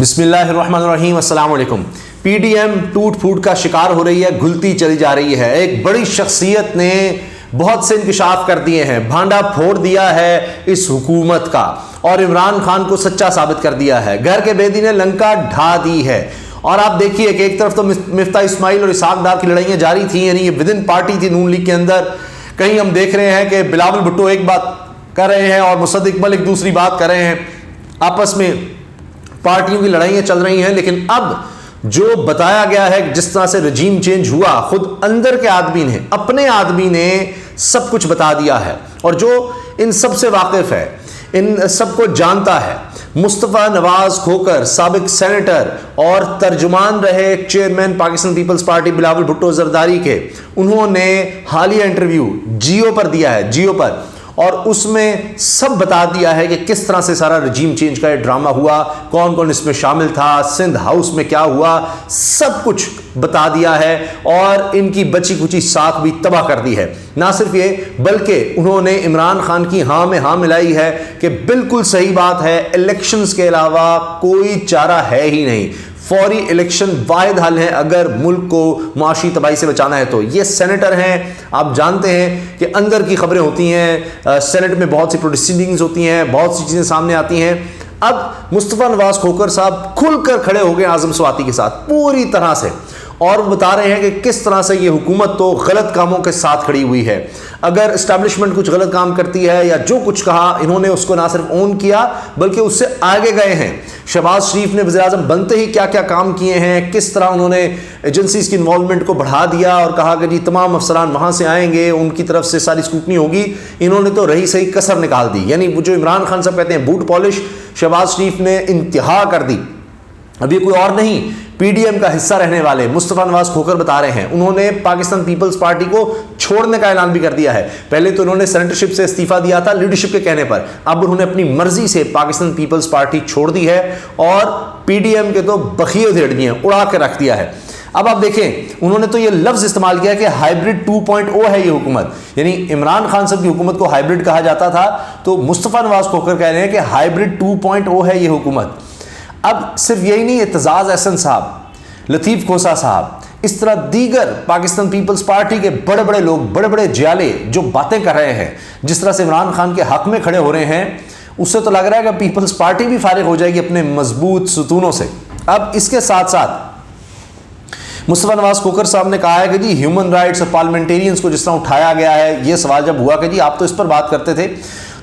بسم اللہ الرحمن الرحیم، السلام علیکم۔ پی ڈی ایم ٹوٹ پھوٹ کا شکار ہو رہی ہے، گھلتی چلی جا رہی ہے۔ ایک بڑی شخصیت نے بہت سے انکشاف کر دیے ہیں، بھانڈا پھوڑ دیا ہے اس حکومت کا اور عمران خان کو سچا ثابت کر دیا ہے۔ گھر کے بیدی نے لنکا ڈھا دی ہے۔ اور آپ دیکھیے کہ ایک طرف تو مفتاح اسماعیل اور اسحاق ڈار کی لڑائیاں جاری تھیں، یعنی یہ ودن پارٹی تھی نون لیگ کے اندر۔ کہیں ہم دیکھ رہے ہیں کہ بلاول بھٹو ایک بات کر رہے ہیں اور مصدق اقبال ایک دوسری بات کر رہے ہیں، آپس میں پارٹیوں کی لڑائیاں چل رہی ہیں۔ لیکن اب جو بتایا گیا ہے جس طرح سے رجیم چینج ہوا، خود اندر کے آدمی نے، اپنے آدمی نے سب کچھ بتا دیا ہے، اور جو ان سب سے واقف ہے، ان سب کو جانتا ہے، مصطفیٰ نواز کھوکر، سابق سینیٹر اور ترجمان رہے چیئرمین پاکستان پیپلز پارٹی بلاول بھٹو زرداری کے، انہوں نے حالیہ انٹرویو جیو پر دیا ہے، جیو پر، اور اس میں سب بتا دیا ہے کہ کس طرح سے سارا رجیم چینج کا یہ ڈرامہ ہوا، کون کون اس میں شامل تھا، سندھ ہاؤس میں کیا ہوا، سب کچھ بتا دیا ہے، اور ان کی بچی کچی ساکھ بھی تباہ کر دی ہے۔ نہ صرف یہ بلکہ انہوں نے عمران خان کی ہاں میں ہاں ملائی ہے کہ بالکل صحیح بات ہے، الیکشنز کے علاوہ کوئی چارہ ہے ہی نہیں، فوری الیکشن واحد حل ہے اگر ملک کو معاشی تباہی سے بچانا ہے تو۔ یہ سینیٹر ہیں، آپ جانتے ہیں کہ اندر کی خبریں ہوتی ہیں، سینٹ میں بہت سی پروسیڈنگز ہوتی ہیں، بہت سی چیزیں سامنے آتی ہیں۔ اب مصطفیٰ نواز کھوکر صاحب کھل کر کھڑے ہو گئے اعظم سواتی کے ساتھ پوری طرح سے، اور وہ بتا رہے ہیں کہ کس طرح سے یہ حکومت تو غلط کاموں کے ساتھ کھڑی ہوئی ہے۔ اگر اسٹیبلشمنٹ کچھ غلط کام کرتی ہے یا جو کچھ کہا، انہوں نے اس کو نہ صرف اون کیا بلکہ اس سے آگے گئے ہیں۔ شہباز شریف نے وزیر اعظم بنتے ہی کیا کیا کام کیے ہیں، کس طرح انہوں نے ایجنسیز کی انوالومنٹ کو بڑھا دیا اور کہا کہ جی تمام افسران وہاں سے آئیں گے، ان کی طرف سے ساری اسکوٹنی ہوگی۔ انہوں نے تو رہی صحیح کسر نکال دی، یعنی وہ جو عمران خان صاحب کہتے ہیں بوٹ پالش، شہباز شریف نے انتہا کر دی۔ ابھی کوئی اور نہیں، پی ڈی ایم کا حصہ رہنے والے مصطفیٰ نواز کھوکر بتا رہے ہیں، انہوں نے پاکستان پیپلز پارٹی کو چھوڑنے کا اعلان بھی کر دیا ہے۔ پہلے تو انہوں نے سینیٹرشپ سے استعفیٰ دیا تھا لیڈرشپ کے کہنے پر، اب انہوں نے اپنی مرضی سے پاکستان پیپلز پارٹی چھوڑ دی ہے اور پی ڈی ایم کے تو بخیے ادھیڑ دیے ہیں، اڑا کے رکھ دیا ہے۔ اب آپ دیکھیں، انہوں نے تو یہ لفظ استعمال کیا کہ ہائیبرڈ 2.0 ہے یہ حکومت، یعنی عمران خان صاحب کی حکومت کو ہائیبرڈ کہا جاتا تھا، تو مصطفیٰ نواز کھوکر کہہ رہے ہیں کہ ہائیبرڈ 2.0 ہے یہ حکومت۔ اب صرف یہی نہیں، اعتزاز احسن صاحب، لطیف کھوسا صاحب، اس طرح دیگر پاکستان پیپلز پارٹی کے بڑے بڑے لوگ، بڑے بڑے جیالے جو باتیں کر رہے ہیں، جس طرح سے عمران خان کے حق میں کھڑے ہو رہے ہیں، اس سے تو لگ رہا ہے کہ پیپلز پارٹی بھی فارغ ہو جائے گی اپنے مضبوط ستونوں سے۔ اب اس کے ساتھ ساتھ مصطفیٰ نواز کھوکر صاحب نے کہا ہے کہ جی ہیومن رائٹس اور پارلیمنٹیرینز کو جس طرح اٹھایا گیا ہے، یہ سوال جب ہوا کہ جی آپ تو اس پر بات کرتے تھے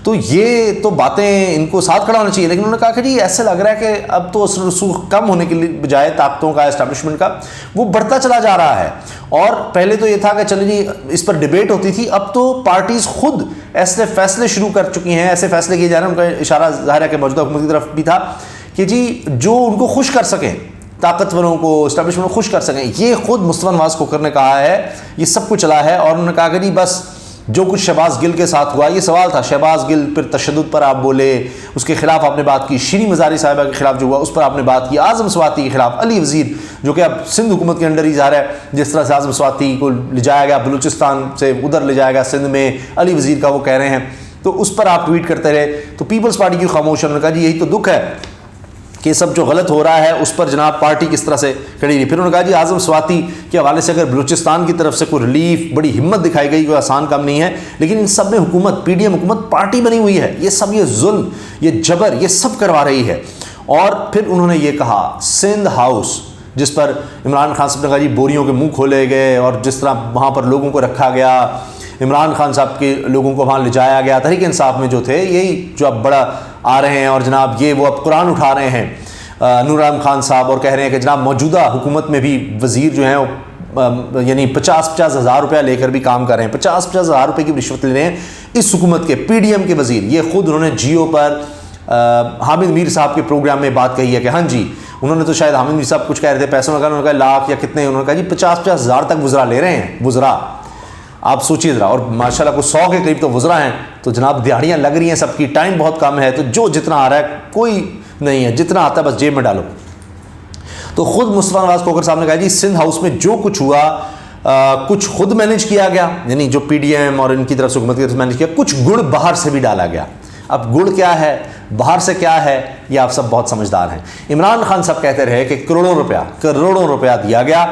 تو یہ تو باتیں ان کو ساتھ کھڑا ہونا چاہیے، لیکن انہوں نے کہا کہ جی ایسے لگ رہا ہے کہ اب تو اثر رسوخ کم ہونے کے بجائے طاقتوں کا، اسٹیبلشمنٹ کا، وہ بڑھتا چلا جا رہا ہے۔ اور پہلے تو یہ تھا کہ چلیں جی اس پر ڈیبیٹ ہوتی تھی، اب تو پارٹیز خود ایسے فیصلے شروع کر چکی ہیں، ایسے فیصلے کیے جا رہے ہیں۔ ان کا اشارہ ظاہر ہے کہ موجودہ حکومت کی طرف بھی تھا کہ جی جو ان کو خوش کر سکیں، طاقتوروں کو، اسٹیبلشمنٹ کو خوش کر سکیں، یہ خود مصطفیٰ نواز کھوکر نے کہا ہے، یہ سب کچھ چلا ہے۔ اور انہوں نے کہا کہ جی بس جو کچھ شہباز گل کے ساتھ ہوا، یہ سوال تھا شہباز گل پر تشدد پر آپ بولے، اس کے خلاف آپ نے بات کی، شیریں مزاری صاحبہ کے خلاف جو ہوا اس پر آپ نے بات کی، اعظم سواتی کے خلاف، علی وزیر جو کہ اب سندھ حکومت کے انڈر ہی ظاہر ہے، جس طرح سے اعظم سواتی کو لے جایا گیا بلوچستان سے ادھر لے جایا گیا سندھ میں، علی وزیر کا وہ کہہ رہے ہیں، تو اس پر آپ ٹویٹ کرتے رہے، تو پیپلز پارٹی کی خاموش ہے۔ انہوں نے کہا جی یہی تو دکھ ہے کہ سب جو غلط ہو رہا ہے اس پر جناب پارٹی کس طرح سے کھڑی رہی۔ پھر انہوں نے کہا جی اعظم سواتی کے حوالے سے اگر بلوچستان کی طرف سے کوئی ریلیف، بڑی ہمت دکھائی گئی، کوئی آسان کام نہیں ہے، لیکن ان سب میں حکومت، پی ڈی ایم حکومت پارٹی بنی ہوئی ہے، یہ سب، یہ ظلم، یہ جبر، یہ سب کروا رہی ہے۔ اور پھر انہوں نے یہ کہا سندھ ہاؤس، جس پر عمران خان صاحب نے کہا جی بوریوں کے منہ کھولے گئے، اور جس طرح وہاں پر لوگوں کو رکھا گیا، عمران خان صاحب کے لوگوں کو وہاں لے جایا گیا، تحریک انصاف میں جو تھے، یہی جو اب بڑا آ رہے ہیں، اور جناب یہ وہ اب قرآن اٹھا رہے ہیں نور عالم خان صاحب، اور کہہ رہے ہیں کہ جناب موجودہ حکومت میں بھی وزیر جو ہیں وہ یعنی 50-50 ہزار روپیہ لے کر بھی کام کر رہے ہیں، 50-50 ہزار روپے کی رشوت لے رہے ہیں اس حکومت کے پی ڈی ایم کے وزیر۔ یہ خود انہوں نے جیو پر حامد میر صاحب کے پروگرام میں بات کہی ہے کہ ہاں جی، انہوں نے تو شاید حامد میر صاحب کچھ کہہ رہے تھے پیسوں کا، انہوں نے کہا لاکھ یا کتنے، انہوں نے کہا جی 50-50 ہزار تک وزراء لے رہے ہیں، وزراء، آپ سوچیے ذرا، اور ماشاءاللہ کو 100 کے قریب تو وزراء ہیں، تو جناب دیہڑیاں لگ رہی ہیں سب کی، ٹائم بہت کم ہے، تو جو جتنا آ رہا ہے کوئی نہیں ہے، جتنا آتا ہے بس جیب میں ڈالو۔ تو خود مصطفیٰ نواز کھوکر صاحب نے کہا جی سندھ ہاؤس میں جو کچھ ہوا کچھ خود مینیج کیا گیا، یعنی جو پی ڈی ایم اور ان کی طرف سے حکومت کی طرف سے مینیج کیا، کچھ گڑ باہر سے بھی ڈالا گیا۔ اب گڑ کیا ہے، باہر سے کیا ہے، یہ آپ سب بہت سمجھدار ہیں۔ عمران خان صاحب کہتے رہے کہ کروڑوں روپیہ دیا گیا،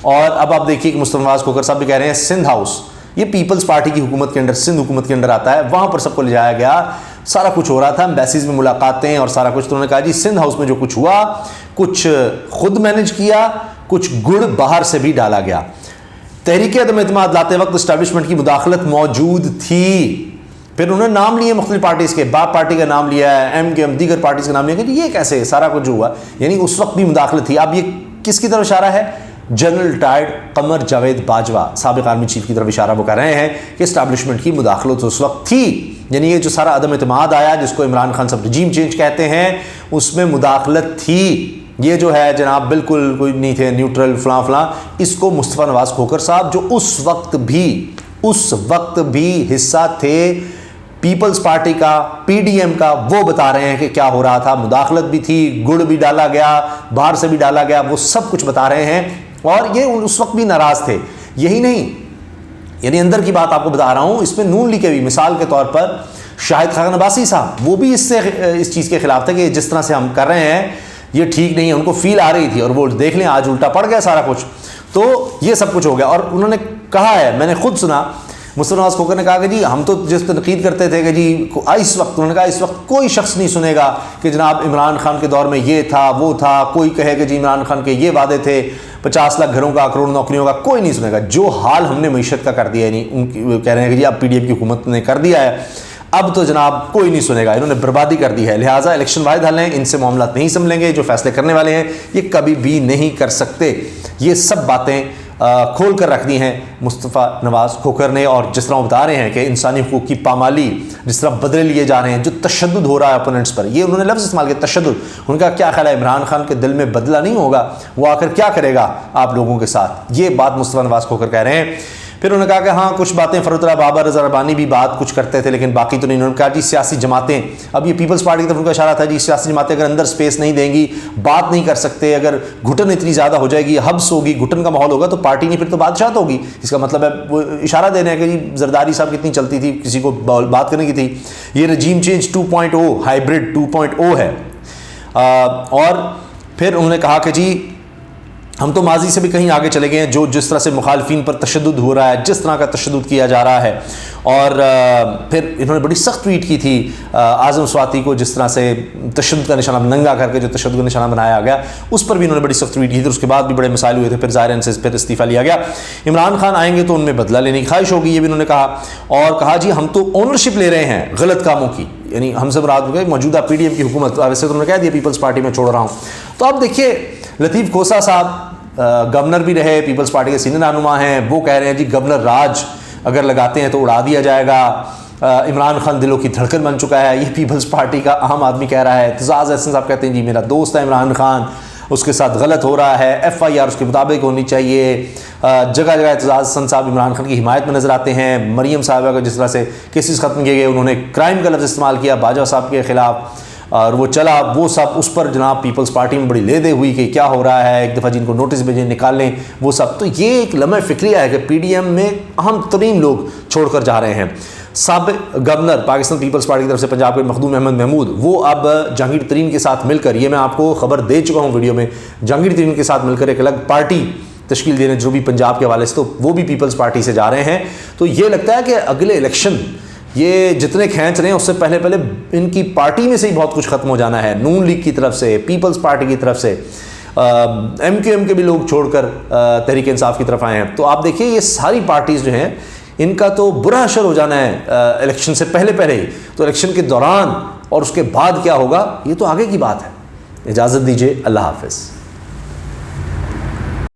اور اب آپ دیکھیے کہ مصطفیٰ نواز کھوکھر صاحب بھی کہہ رہے ہیں سندھ ہاؤس، یہ پیپلز پارٹی کی حکومت کے اندر، سندھ حکومت کے اندر آتا ہے، وہاں پر سب کو لے جایا گیا، سارا کچھ ہو رہا تھا، ایمبیسیز میں ملاقاتیں اور سارا کچھ۔ تو انہوں نے کہا جی سندھ ہاؤس میں جو کچھ ہوا، کچھ خود مینج کیا، کچھ گڑ باہر سے بھی ڈالا گیا۔ تحریک عدم اعتماد لاتے وقت اسٹیبلشمنٹ کی مداخلت موجود تھی۔ پھر انہوں نے نام لیے مختلف پارٹیز کے، باپ پارٹی کا نام لیا ہے، ایم کے ایم، دیگر پارٹیز کا نام لیا کہ یہ کیسے سارا کچھ جو ہوا، یعنی اس وقت بھی مداخلت تھی۔ اب یہ کس کی طرف اشارہ ہے؟ جنرل ریٹائرڈ قمر جاوید باجوہ سابق آرمی چیف کی طرف اشارہ وہ کر رہے ہیں کہ اسٹیبلشمنٹ کی مداخلت اس وقت تھی، یعنی یہ جو سارا عدم اعتماد آیا جس کو عمران خان صاحب رجیم چینج کہتے ہیں، اس میں مداخلت تھی۔ یہ جو ہے جناب بالکل کوئی نہیں تھے نیوٹرل فلاں فلاں، اس کو مصطفیٰ نواز کھوکھر صاحب جو اس وقت بھی حصہ تھے پیپلز پارٹی کا، پی ڈی ایم کا، وہ بتا رہے ہیں کہ کیا ہو رہا تھا، مداخلت بھی تھی، گڑ بھی ڈالا گیا، باہر سے بھی ڈالا گیا، وہ سب کچھ بتا رہے ہیں، اور یہ اس وقت بھی ناراض تھے۔ یہی نہیں، یعنی اندر کی بات آپ کو بتا رہا ہوں، اس میں نون لیگ کے بھی مثال کے طور پر شاہد خاقان عباسی صاحب، وہ بھی اس چیز کے خلاف تھے کہ جس طرح سے ہم کر رہے ہیں یہ ٹھیک نہیں ہے، ان کو فیل آ رہی تھی، اور وہ دیکھ لیں آج الٹا پڑ گیا سارا کچھ۔ تو یہ سب کچھ ہو گیا، اور انہوں نے کہا ہے، میں نے خود سنا، مصطفیٰ نواز کھوکھر نے کہا کہ جی ہم تو جس تنقید کرتے تھے کہ جی اس وقت، انہوں نے کہا اس وقت کوئی شخص نہیں سنے گا کہ جناب عمران خان کے دور میں یہ تھا وہ تھا، کوئی کہے کہ جی عمران خان کے یہ وعدے تھے 50 لاکھ گھروں کا، کروڑ نوکریوں کا، کوئی نہیں سنے گا۔ جو حال ہم نے معیشت کا کر دیا ہے، نہیں کہہ رہے ہیں کہ جی اب پی ڈی ایم کی حکومت نے کر دیا ہے، اب تو جناب کوئی نہیں سنے گا، انہوں نے بربادی کر دی ہے، لہٰذا الیکشن واحد حل ہیں، ان سے معاملات نہیں سنبھلیں گے، جو فیصلے کرنے والے ہیں یہ کبھی بھی نہیں کر سکتے۔ یہ سب باتیں کھول کر رکھ دی ہیں مصطفیٰ نواز کھوکھر نے، اور جس طرح وہ بتا رہے ہیں کہ انسانی حقوق کی پامالی، جس طرح بدلے لیے جا رہے ہیں، جو تشدد ہو رہا ہے اپوننٹس پر، یہ انہوں نے لفظ استعمال کیا تشدد۔ ان کا کیا خیال ہے عمران خان کے دل میں بدلہ نہیں ہوگا، وہ آ کر کیا کرے گا آپ لوگوں کے ساتھ، یہ بات مصطفیٰ نواز کھوکھر کہہ رہے ہیں۔ پھر انہوں نے کہا کہ ہاں کچھ باتیں فرحت اللہ بابا رضا ربانی بھی بات کچھ کرتے تھے لیکن باقی تو نہیں۔ انہوں نے کہا جی سیاسی جماعتیں، اب یہ پیپلز پارٹی کی طرف ان کا اشارہ تھا، جی سیاسی جماعتیں اگر اندر سپیس نہیں دیں گی، بات نہیں کر سکتے، اگر گھٹن اتنی زیادہ ہو جائے گی، حبس ہوگی، گھٹن کا ماحول ہوگا تو پارٹی نہیں، پھر تو بادشاہت ہوگی۔ اس کا مطلب ہے وہ اشارہ دے رہے ہیں کہ جی زرداری صاحب کتنی چلتی تھی، کسی کو بات کرنے کی تھی۔ یہ رجیم چینج 2.0 ہائبرڈ 2.0 ہے۔ اور پھر انہوں نے کہا کہ جی ہم تو ماضی سے بھی کہیں آگے چلے گئے ہیں، جو جس طرح سے مخالفین پر تشدد ہو رہا ہے، جس طرح کا تشدد کیا جا رہا ہے۔ اور پھر انہوں نے بڑی سخت ٹویٹ کی تھی اعظم سواتی کو، جس طرح سے تشدد کا نشانہ ننگا کر کے جو تشدد کا نشانہ بنایا گیا، اس پر بھی انہوں نے بڑی سخت ٹویٹ کی تھی۔ اس کے بعد بھی بڑے مسائل ہوئے تھے، پھر ظاہر سے پھر استعفیٰ لیا گیا۔ عمران خان آئیں گے تو ان میں بدلہ لینے کی خواہش ہوگی، یہ بھی انہوں نے کہا، اور کہا جی ہم تو اونرشپ لے رہے ہیں غلط کاموں کی، یعنی ہم سے مراد ہو گیا موجودہ پی ڈی ایم کی حکومت، ویسے تو انہوں نے کہہ دیا پیپلز پارٹی میں چھوڑ رہا ہوں۔ تو اب دیکھیے لطیف کھوسہ صاحب گورنر بھی رہے، پیپلز پارٹی کے سینئر رہنما ہیں، وہ کہہ رہے ہیں جی گورنر راج اگر لگاتے ہیں تو اڑا دیا جائے گا، عمران خان دلوں کی دھڑکن بن چکا ہے، یہ پیپلز پارٹی کا اہم آدمی کہہ رہا ہے۔ اعتزاز احسن صاحب کہتے ہیں جی میرا دوست ہے عمران خان، اس کے ساتھ غلط ہو رہا ہے، ایف آئی آر اس کے مطابق ہونی چاہیے۔ جگہ جگہ اعتزاز احسن صاحب عمران خان کی حمایت میں نظر آتے ہیں۔ مریم صاحبہ کا جس طرح سے کیسز ختم کیے گئے، انہوں نے کرائم کا لفظ استعمال کیا باجوہ صاحب کے خلاف، اور وہ چلا، وہ سب اس پر جناب پیپلز پارٹی میں بڑی لے دے ہوئی کہ کیا ہو رہا ہے، ایک دفعہ جن کو نوٹس بھیجیں نکالیں وہ سب۔ تو یہ ایک لمحہ فکریہ ہے کہ پی ڈی ایم میں اہم ترین لوگ چھوڑ کر جا رہے ہیں۔ سابق گورنر پاکستان پیپلز پارٹی کی طرف سے پنجاب کے مخدوم احمد محمود، وہ اب جہانگیر ترین کے ساتھ مل کر، یہ میں آپ کو خبر دے چکا ہوں ویڈیو میں، جہانگیر ترین کے ساتھ مل کر ایک الگ پارٹی تشکیل دینے جو بھی پنجاب کے حوالے سے، تو وہ بھی پیپلز پارٹی سے جا رہے ہیں۔ تو یہ لگتا ہے کہ اگلے الیکشن یہ جتنے کھینچ رہے ہیں اس سے پہلے ان کی پارٹی میں سے ہی بہت کچھ ختم ہو جانا ہے، نون لیگ کی طرف سے، پیپلز پارٹی کی طرف سے، ایم کیو ایم کے بھی لوگ چھوڑ کر تحریک انصاف کی طرف آئے ہیں۔ تو آپ دیکھیے یہ ساری پارٹیز جو ہیں ان کا تو برا اثر ہو جانا ہے الیکشن سے پہلے ہی، تو الیکشن کے دوران اور اس کے بعد کیا ہوگا یہ تو آگے کی بات ہے۔ اجازت دیجیے، اللہ حافظ۔